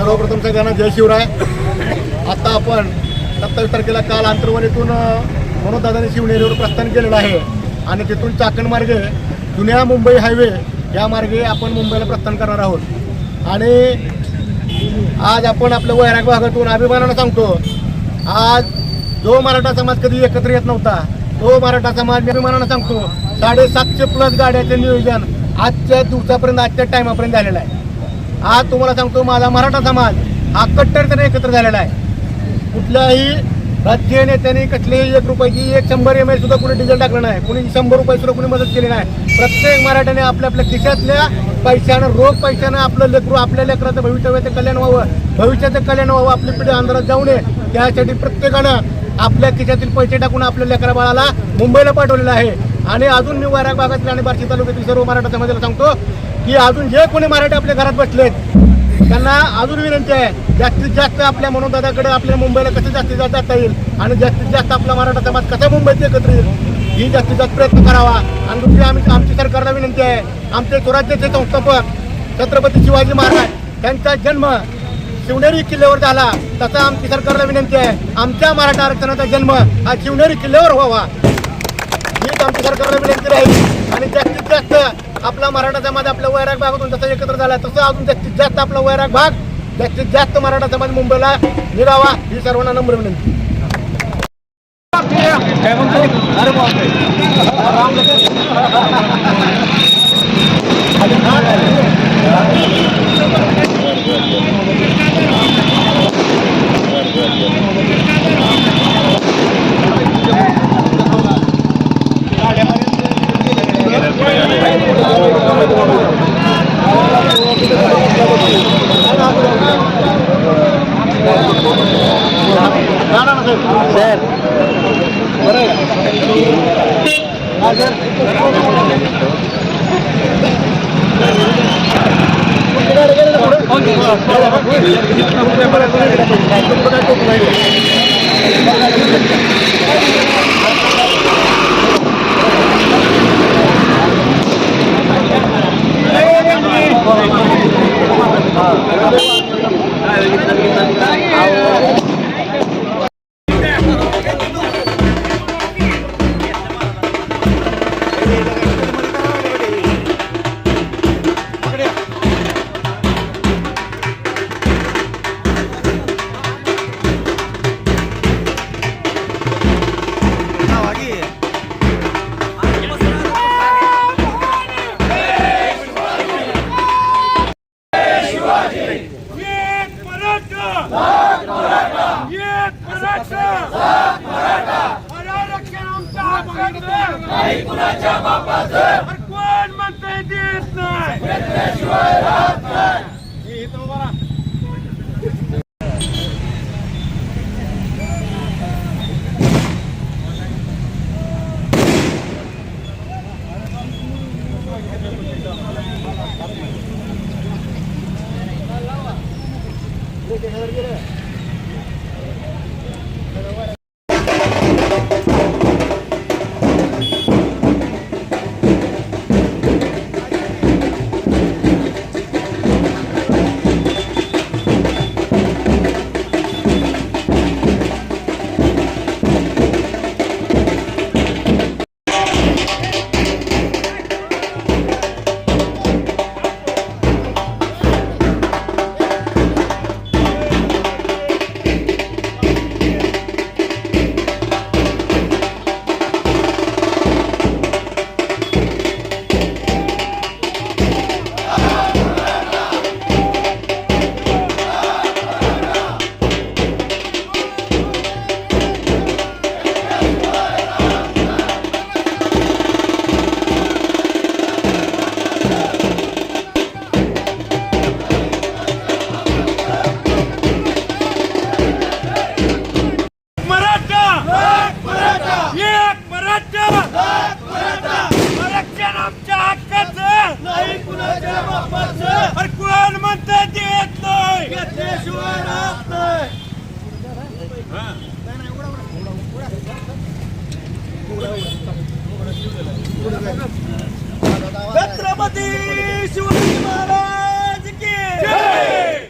सर्वप्रथम सगळ्यांना जय शिवराय. आता आपण 27 तारखेला काल आंतरवालीतून मनोजदादांनी शिवनेरीवर प्रस्थान केलेलं आहे आणि तिथून चाकण मार्गे जुन्या मुंबई हायवे या मार्गे आपण मुंबईला प्रस्थान करणार आहोत. आणि आज आपण आपल्या वैराग भागातून अभिमानानं सांगतो, आज जो मराठा समाज कधी एकत्र येत नव्हता तो मराठा समाज अभिमानानं सांगतो 750+ गाड्याचे नियोजन आजच्या दिवसापर्यंत, आजच्या टायमापर्यंत झालेलं आहे. आज तुम्हाला सांगतो माझा मराठा समाज हा कट्टरपणे एकत्र झालेला आहे. कुठल्याही राजकीय नेत्यांनी कसलेही 1 रुपयाची 100 ml सुद्धा कुणी डिझेल टाकलं नाही, कुणी 100 रुपये सुद्धा कुणी मदत केली नाही. प्रत्येक मराठ्याने आपल्या आपल्या खिशातल्या पैशानं, रोख पैशानं आपलं लेकरू, आपल्या लेकराचं भवितव्याचं कल्याण व्हावं, भविष्याचं कल्याण व्हावं, आपली पिढी अंधारात जाऊ नये त्यासाठी प्रत्येकानं आपल्या खिशातील पैसे टाकून आपल्या लेकरा बाळाला मुंबईला पाठवलेलं आहे. आणि अजून मी वैराग भागातील आणि बार्शी तालुक्यातील सर्व मराठा समाजाला सांगतो की अजून जे कोणी मराठी आपल्या घरात बसलेत त्यांना अजून विनंती आहे, जास्तीत जास्त आपल्या मनोजदादाकडे आपल्या मुंबईला कसं जास्तीत जास्त जाता येईल आणि जास्तीत जास्त आपला मराठा समाज कसा मुंबईत एकत्र येईल ही जास्तीत जास्त प्रयत्न करावा. आणि दुसरी आमची सरकारला विनंती आहे, आमचे स्वराज्याचे संस्थापक छत्रपती शिवाजी महाराज त्यांचा जन्म शिवनेरी किल्ल्यावर झाला, तसा आमची सरकारला विनंती आहे आमच्या मराठा आरक्षणाचा जन्म हा शिवनेरी किल्ल्यावर व्हावा हीच आमची सरकारला विनंती राहील. आणि जास्तीत जास्त आपला मराठा समाज आपल्या वैराग भागातून जसा एकत्र झाला तसं अजून जास्तीत जास्त आपला वैराग भाग, जास्तीत जास्त मराठा समाज मुंबईला निघावा ही सर्वांना नम्र विनंती. छत्रपती शिवाजी महाराज की जय.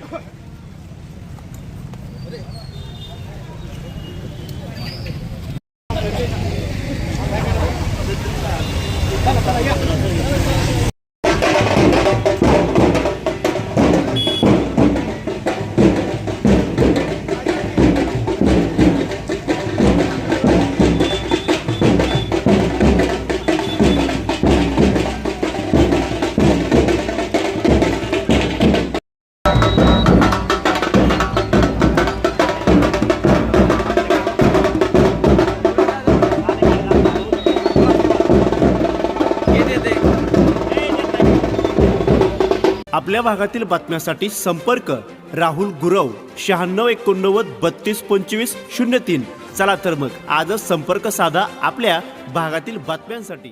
आपल्या भागातील बातम्यांसाठी संपर्क राहुल गुरव 9689322503. चला तर मग आजच संपर्क साधा आपल्या भागातील बातम्यांसाठी.